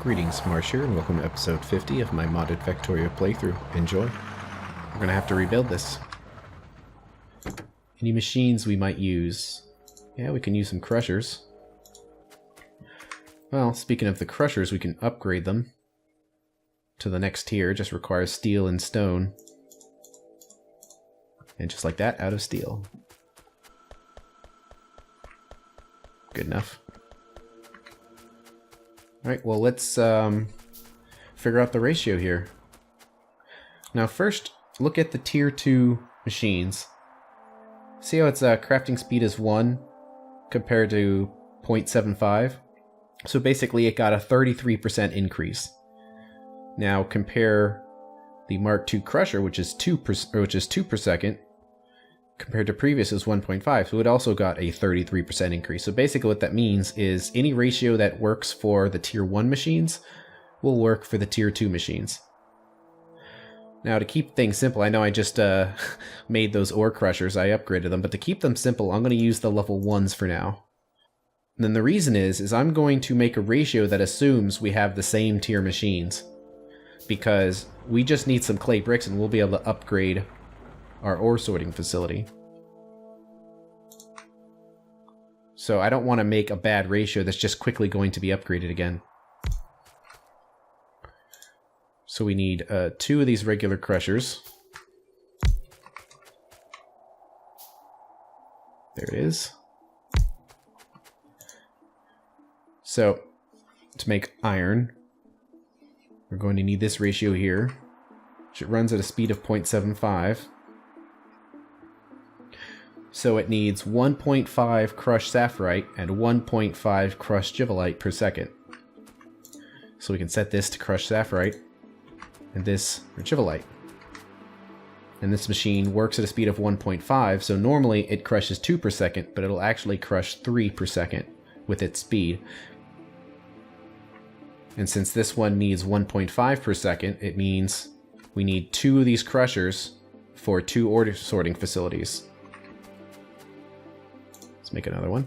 Greetings, Marsh here, and welcome to episode 50 of my modded Factorio playthrough. Enjoy. We're gonna have to rebuild this. Any machines we might use? Yeah, we can use some crushers. Well, speaking of the crushers, we can upgrade them to the next tier. It just requires steel and stone. And just like that, out of steel. Good enough. Alright, well let's figure out the ratio here. Now first, look at the tier 2 machines. See how its crafting speed is 1 compared to 0.75? So basically it got a 33% increase. Now compare the Mark II Crusher, which is 2 per second, compared to previous is 1.5, so it also got a 33% increase. So basically what that means is any ratio that works for the tier 1 machines will work for the tier 2 machines. Now to keep things simple, I know I just made those ore crushers, I upgraded them, but to keep them simple, I'm going to use the level 1s for now. And then the reason is I'm going to make a ratio that assumes we have the same tier machines, because we just need some clay bricks and we'll be able to upgrade our ore sorting facility. So I don't want to make a bad ratio that's just quickly going to be upgraded again. So we need 2 of these regular crushers. There it is. So to make iron, we're going to need this ratio here, which it runs at a speed of 0.75. So it needs 1.5 crushed sapphirite and 1.5 crushed givelite per second. So we can set this to crushed sapphirite and this for givelite. And this machine works at a speed of 1.5, so normally it crushes 2 per second, but it'll actually crush 3 per second with its speed. And since this one needs 1.5 per second, it means we need 2 of these crushers for 2 ore sorting facilities. Let's make another one.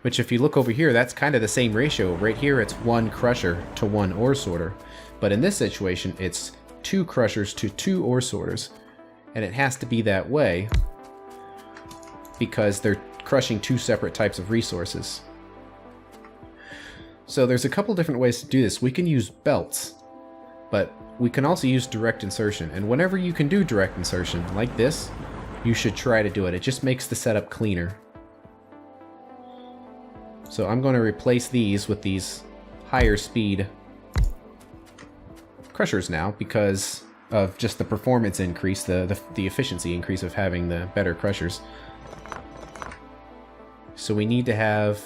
Which, if you look over here, that's kind of the same ratio. Right here, it's 1 crusher to 1 ore sorter. But in this situation, it's 2 crushers to 2 ore sorters. And it has to be that way because they're crushing 2 separate types of resources. So there's a couple different ways to do this. We can use belts, but we can also use direct insertion. And whenever you can do direct insertion, like this, you should try to do it. It just makes the setup cleaner. So I'm going to replace these with these higher speed crushers now because of just the performance increase, the efficiency increase of having the better crushers. So we need to have,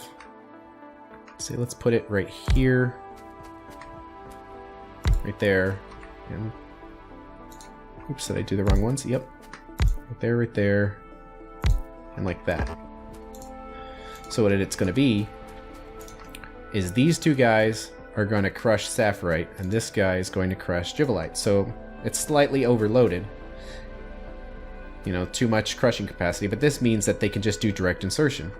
say, let's put it right here, right there, and oops, did I do the wrong ones? Yep. Right there, and like that. So what it's going to be is these 2 guys are going to crush sapphirite, and this guy is going to crush givelite. So it's slightly overloaded. You know, too much crushing capacity, but this means that they can just do direct insertion.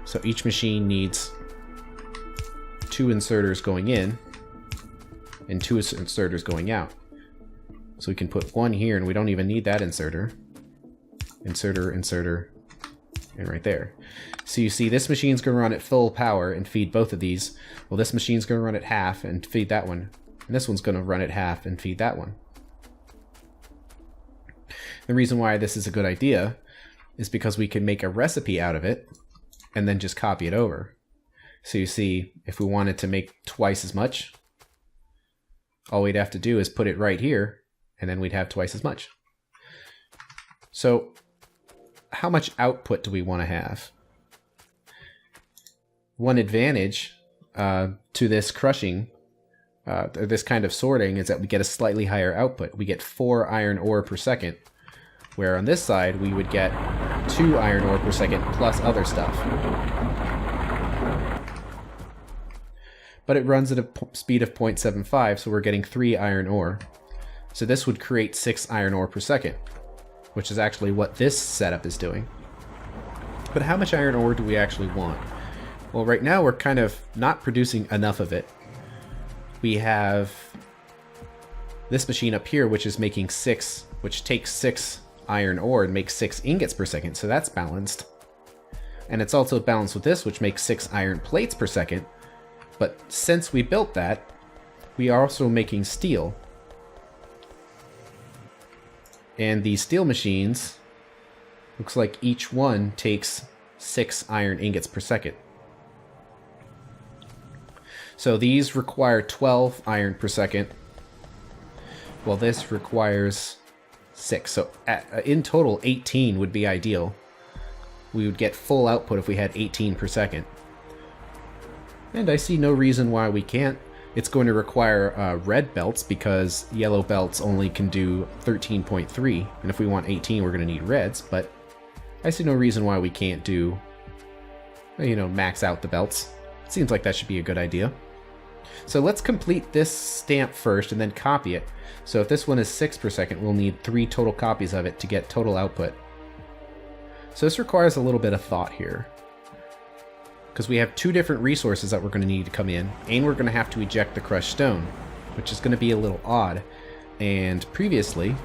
So each machine needs 2 inserters going in and 2 inserters going out. So we can put 1 here, and we don't even need that inserter. Inserter, and right there. So you see this machine's going to run at full power and feed both of these. Well, this machine's going to run at half and feed that one. And this one's going to run at half and feed that one. The reason why this is a good idea is because we can make a recipe out of it and then just copy it over. So you see, if we wanted to make twice as much, all we'd have to do is put it right here, and then we'd have twice as much. So how much output do we want to have? One advantage to this crushing, or this kind of sorting, is that we get a slightly higher output. We get 4 iron ore per second, where on this side we would get 2 iron ore per second plus other stuff. But it runs at a speed of 0.75, so we're getting 3 iron ore. So this would create 6 iron ore per second, which is actually what this setup is doing. But how much iron ore do we actually want? Well, right now we're kind of not producing enough of it. We have this machine up here, which is making 6, which takes 6 iron ore and makes 6 ingots per second, so that's balanced. And it's also balanced with this, which makes 6 iron plates per second. But since we built that, we are also making steel. And these steel machines, looks like each one takes 6 iron ingots per second. So these require 12 iron per second, while this requires 6. So in total, 18 would be ideal. We would get full output if we had 18 per second. And I see no reason why we can't. It's going to require red belts because yellow belts only can do 13.3. And if we want 18, we're going to need reds. But I see no reason why we can't do, you know, max out the belts. Seems like that should be a good idea. So let's complete this stamp first and then copy it. So if this one is 6 per second, we'll need 3 total copies of it to get total output. So this requires a little bit of thought here, because we have 2 different resources that we're going to need to come in, and we're going to have to eject the crushed stone, which is going to be a little odd. And previously,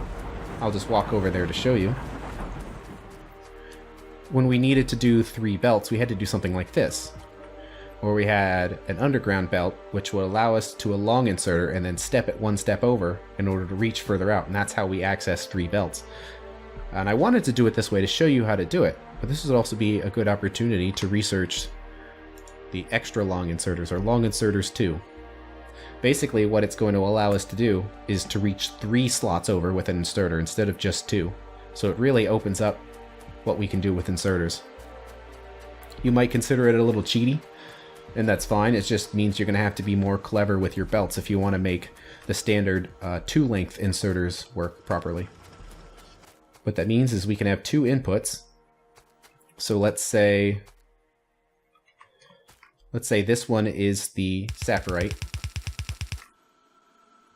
I'll just walk over there to show you, when we needed to do 3 belts, we had to do something like this, where we had an underground belt, which would allow us to a long inserter and then step it 1 step over in order to reach further out, and that's how we access 3 belts. And I wanted to do it this way to show you how to do it, but this would also be a good opportunity to research the extra long inserters, or long inserters 2. Basically, what it's going to allow us to do is to reach 3 slots over with an inserter instead of just 2. So it really opens up what we can do with inserters. You might consider it a little cheaty, and that's fine. It just means you're going to have to be more clever with your belts if you want to make the standard 2-length inserters work properly. What that means is we can have 2 inputs. So let's say this one is the saphirite.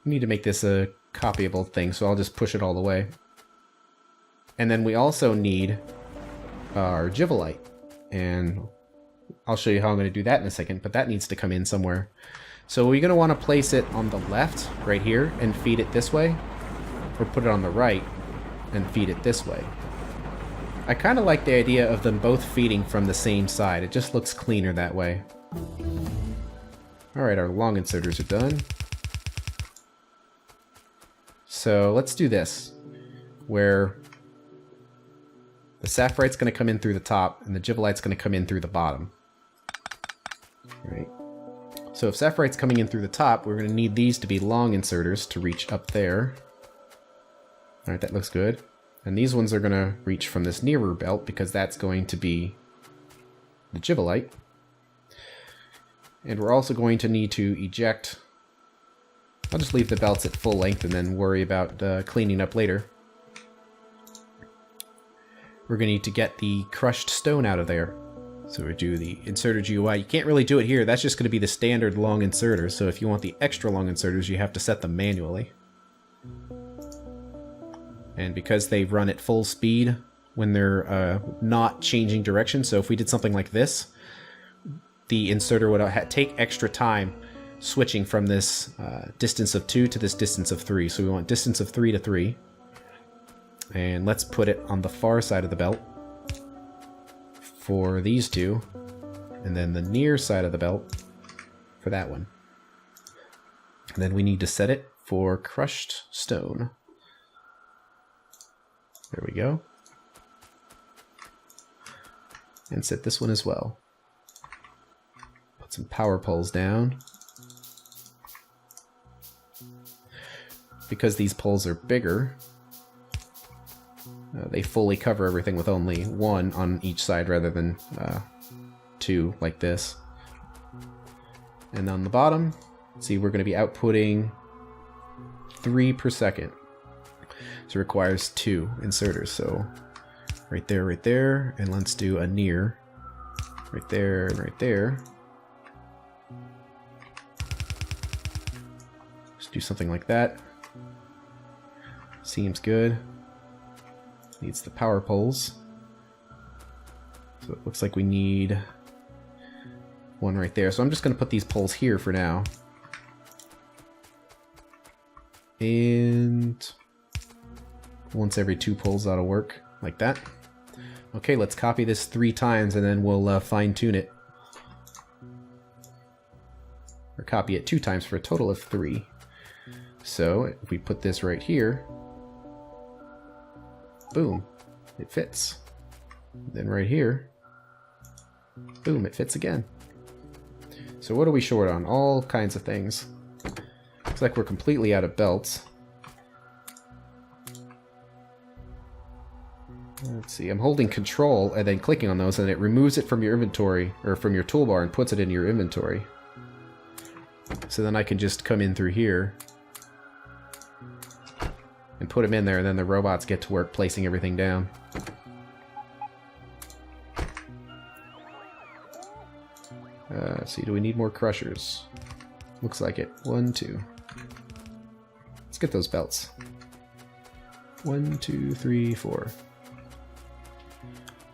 We need to make this a copyable thing, so I'll just push it all the way. And then we also need our jivelite, and I'll show you how I'm going to do that in a second, but that needs to come in somewhere. So we're going to want to place it on the left, right here, and feed it this way, or put it on the right and feed it this way. I kind of like the idea of them both feeding from the same side. It just looks cleaner that way. Alright, our long inserters are done. So let's do this, where the saphirite's going to come in through the top, and the jivelite's going to come in through the bottom. Right. So if saphirite's coming in through the top, we're going to need these to be long inserters to reach up there. Alright, that looks good. And these ones are going to reach from this nearer belt, because that's going to be the jivelite. And we're also going to need to eject. I'll just leave the belts at full length and then worry about cleaning up later. We're going to need to get the crushed stone out of there. So we do the inserter GUI. You can't really do it here. That's just going to be the standard long inserter. So if you want the extra long inserters, you have to set them manually. And because they run at full speed when they're not changing direction, so if we did something like this, the inserter would take extra time switching from this distance of 2 to this distance of 3. So we want distance of 3 to 3. And let's put it on the far side of the belt for these 2, and then the near side of the belt for that one. And then we need to set it for crushed stone. There we go. And set this one as well. Put some power poles down. Because these poles are bigger, they fully cover everything with only 1 on each side rather than 2 like this. And on the bottom, see, we're going to be outputting 3 per second. So it requires 2 inserters. So right there, and let's do a near. Right there, and right there. Just do something like that. Seems good. Needs the power poles. So it looks like we need one right there. So I'm just going to put these poles here for now. And once every 2 poles ought to work, like that. Okay, let's copy this 3 times and then we'll fine-tune it. Or copy it 2 times for a total of 3. So if we put this right here, boom, it fits. Then right here, boom, it fits again. So what are we short on? All kinds of things. Looks like we're completely out of belts. Let's see, I'm holding control and then clicking on those and it removes it from your inventory, or from your toolbar, and puts it in your inventory. So then I can just come in through here and put them in there, and then the robots get to work placing everything down. Let's see, do we need more crushers? Looks like it. 1, 2. Let's get those belts. 1, 2, 3, 4.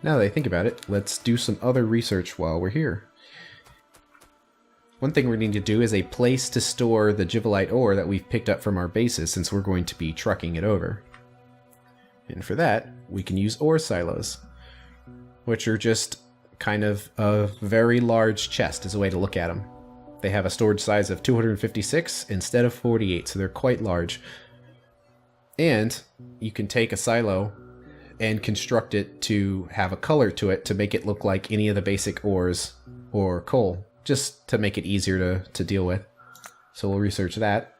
Now that I think about it, let's do some other research while we're here. One thing we need to do is a place to store the Jivolite ore that we've picked up from our bases, since we're going to be trucking it over. And for that, we can use ore silos, which are just kind of a very large chest is a way to look at them. They have a storage size of 256 instead of 48, so they're quite large. And you can take a silo and construct it to have a color to it to make it look like any of the basic ores or coal, just to make it easier to deal with. So we'll research that.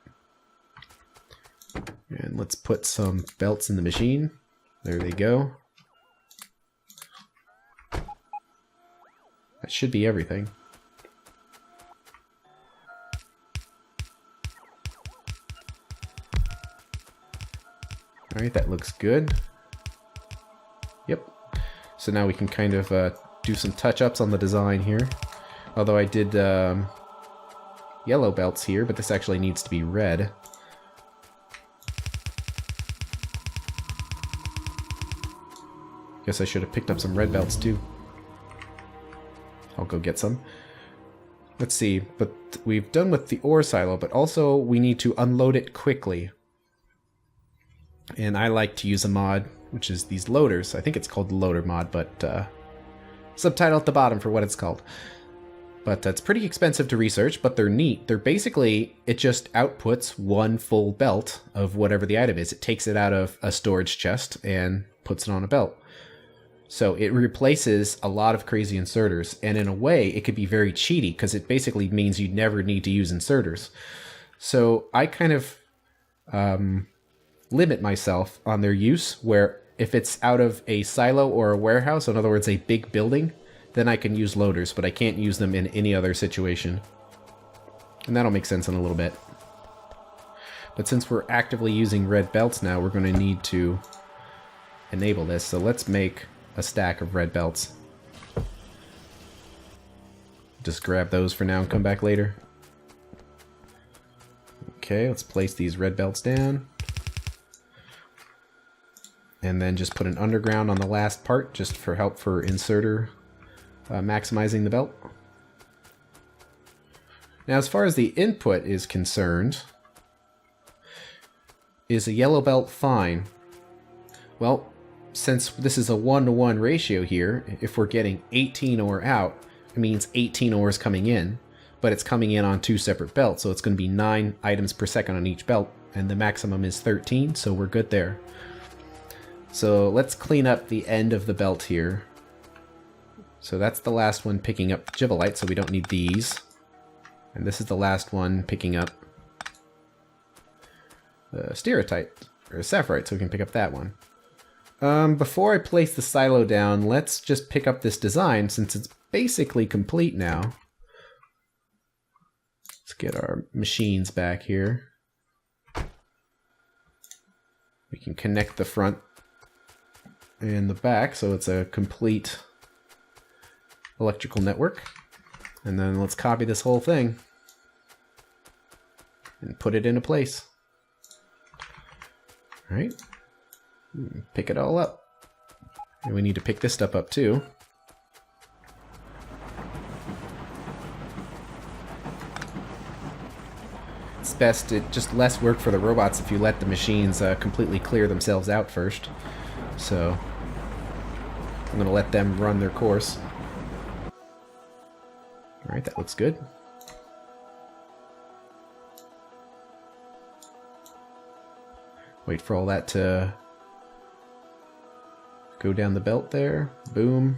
And let's put some belts in the machine. There they go. That should be everything. Alright, that looks good. Yep. So now we can kind of do some touch-ups on the design here. Although I did yellow belts here, but this actually needs to be red. Guess I should have picked up some red belts too. I'll go get some. Let's see, but we've done with the ore silo, but also we need to unload it quickly. And I like to use a mod, which is these loaders. I think it's called the loader mod, but subtitle at the bottom for what it's called. But it's pretty expensive to research, but they're neat. They're basically, it just outputs one full belt of whatever the item is. It takes it out of a storage chest and puts it on a belt. So it replaces a lot of crazy inserters, and in a way it could be very cheaty because it basically means you never need to use inserters. So I kind of limit myself on their use, where if it's out of a silo or a warehouse, in other words a big building, then I can use loaders, but I can't use them in any other situation. And that'll make sense in a little bit. But since we're actively using red belts now, we're going to need to enable this. So let's make a stack of red belts. Just grab those for now and come back later. Okay, let's place these red belts down. And then just put an underground on the last part, just for help for inserter maximizing the belt. Now, as far as the input is concerned, is a yellow belt fine? Well, since this is a 1-to-1 ratio here, if we're getting 18 ore out, it means 18 ores coming in, but it's coming in on 2 separate belts, so it's going to be 9 items per second on each belt, and the maximum is 13, so we're good there. So let's clean up the end of the belt here. So that's the last one picking up Jivolite, so we don't need these. And this is the last one picking up Stereotype, or Sapphirite, so we can pick up that one. Before I place the silo down, let's just pick up this design, since it's basically complete now. Let's get our machines back here. We can connect the front and the back, so it's a complete electrical network. And then let's copy this whole thing and put it into place. All right, pick it all up. And we need to pick this stuff up too. It's best, just less work for the robots if you let the machines completely clear themselves out first. So, I'm going to let them run their course. Alright, that looks good. Wait for all that to go down the belt there. Boom.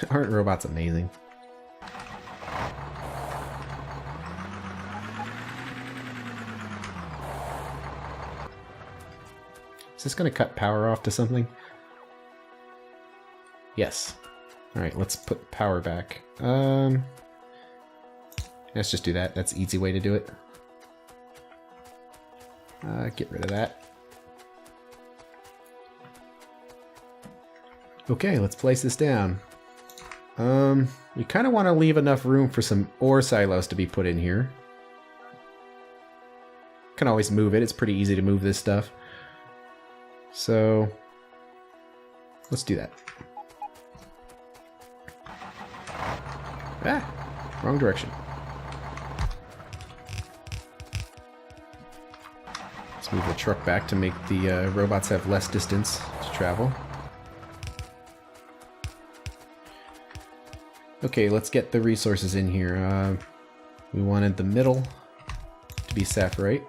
Aren't robots amazing? Is this going to cut power off to something? Yes. Alright, let's put power back. Let's just do that. That's the easy way to do it. Get rid of that. Okay, let's place this down. We kind of want to leave enough room for some ore silos to be put in here. Can always move it. It's pretty easy to move this stuff. So, let's do that. Ah, wrong direction. Let's move the truck back to make the robots have less distance to travel. Okay, let's get the resources in here. We wanted the middle to be sapphirite.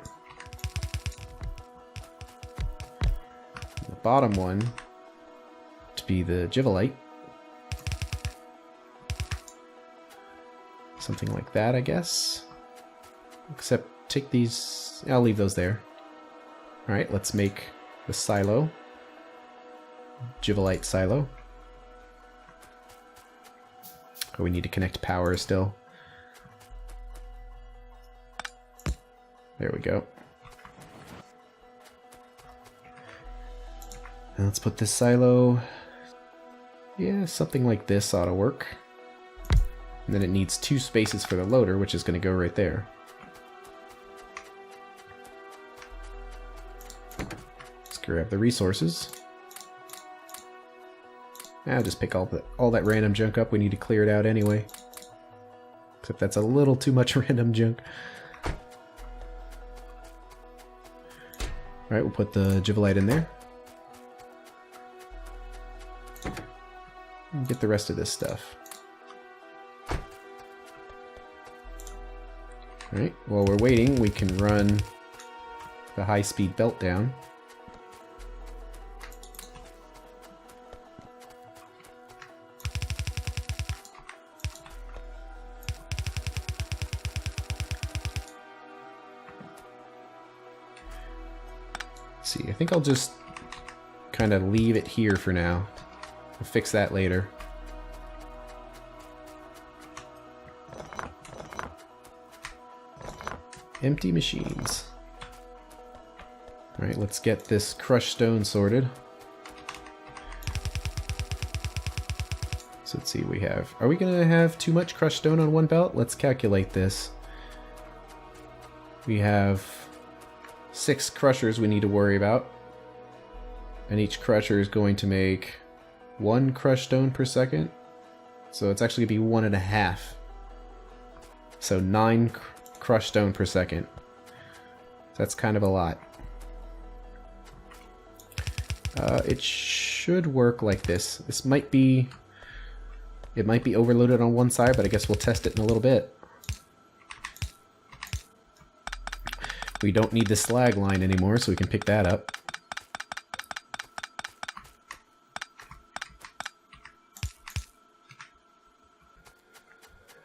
The bottom one to be the givelite. Something like that, I guess. Except take these... I'll leave those there. Alright, let's make the silo. Givelite silo. Oh, we need to connect power still. There we go. Now let's put this silo... Yeah, something like this ought to work. And then it needs 2 spaces for the loader, which is going to go right there. Let's grab the resources. I'll just pick all that random junk up. We need to clear it out anyway. Except that's a little too much random junk. Alright, we'll put the givelite in there. And get the rest of this stuff. Alright, while we're waiting, we can run the high-speed belt down. Let's see, I think I'll just kind of leave it here for now. We'll fix that later. Empty machines. Alright, let's get this crushed stone sorted. So let's see, we have... Are we going to have too much crushed stone on one belt? Let's calculate this. We have 6 crushers we need to worry about. And each crusher is going to make 1 crushed stone per second. So it's actually going to be 1.5. So 9 crushed stone per second. That's kind of a lot. It should work like this. This might be... It might be overloaded on one side, but I guess we'll test it in a little bit. We don't need the slag line anymore, so we can pick that up.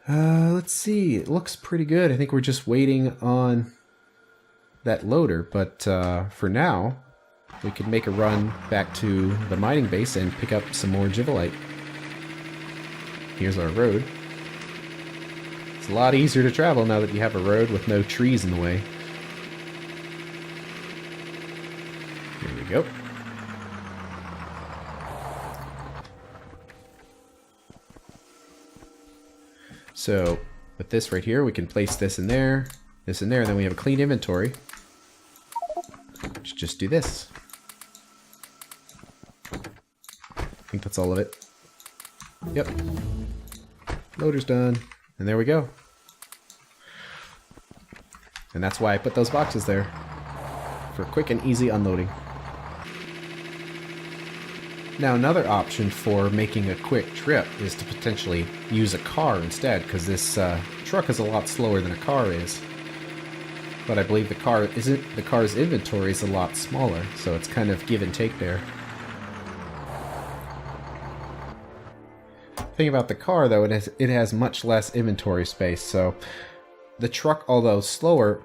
Let's see. It looks pretty good. I think we're just waiting on that loader, but for now, we could make a run back to the mining base and pick up some more givelite. Here's our road. It's a lot easier to travel now that you have a road with no trees in the way. Here we go. So, with this right here, we can place this in there, and then we have a clean inventory. Just do this. I think that's all of it. Yep. Loader's done. And there we go. And that's why I put those boxes there. For quick and easy unloading. Now another option for making a quick trip is to potentially use a car instead, because this truck is a lot slower than a car is. But I believe the car's inventory is a lot smaller, so it's kind of give and take there. The thing about the car, though, it has much less inventory space, so the truck, although slower,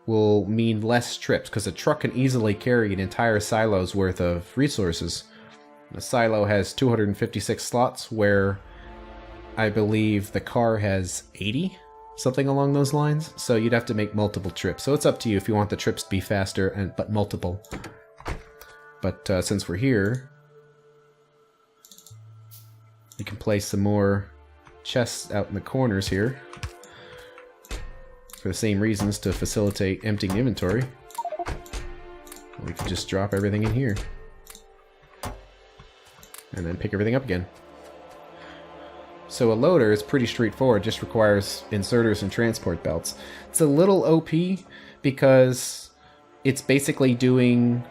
will mean less trips, because a truck can easily carry an entire silo's worth of resources. A silo has 256 slots, where I believe the car has 80, something along those lines. So you'd have to make multiple trips. So it's up to you if you want the trips to be faster, but multiple. But since we're here, we can place some more chests out in the corners here. For the same reasons, to facilitate emptying inventory. We can just drop everything in here. And then pick everything up again. So a loader is pretty straightforward, just requires inserters and transport belts. It's a little OP because it's basically doing,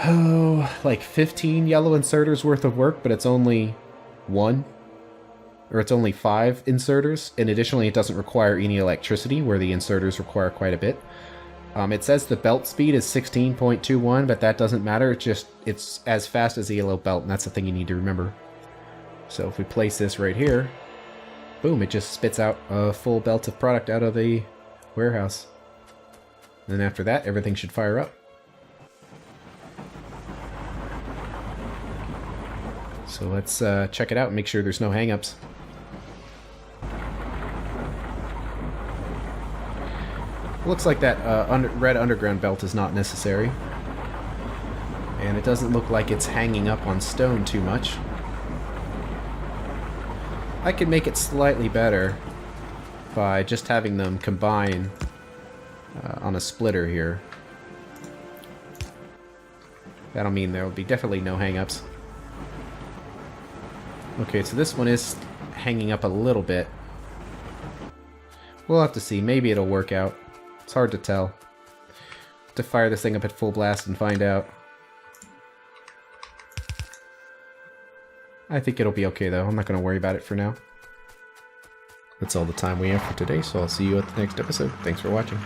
like 15 yellow inserters worth of work, but it's only 1. Or it's only 5 inserters, and additionally it doesn't require any electricity, where the inserters require quite a bit. It says the belt speed is 16.21, but that doesn't matter. It's as fast as the yellow belt, and that's the thing you need to remember. So if we place this right here, boom, it just spits out a full belt of product out of the warehouse. And then after that, everything should fire up. So let's check it out and make sure there's no hang-ups. Looks like that red underground belt is not necessary. And it doesn't look like it's hanging up on stone too much. I could make it slightly better by just having them combine on a splitter here. That'll mean there will be definitely no hang-ups. Okay, so this one is hanging up a little bit. We'll have to see. Maybe it'll work out. It's hard to tell. To fire this thing up at full blast and find out. I think it'll be okay though. I'm not going to worry about it for now. That's all the time we have for today, so I'll see you at the next episode. Thanks for watching.